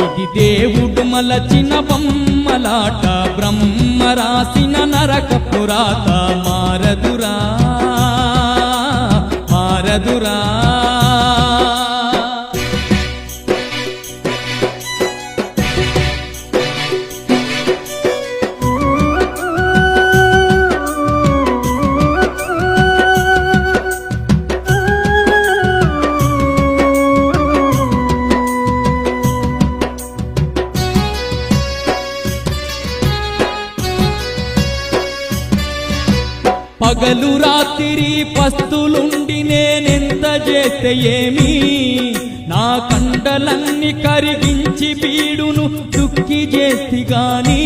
ఇది దేవుడు మలచిన బొమ్మలాట, బ్రహ్మ రాసిన నరకపు రాత. మారదురా మారదురా. పగలు రాత్రి పస్తులుండి నేనెంత చేస్తే ఏమి, నా కండలన్నీ కరిగించి బీడును దుక్కి చేసి గాని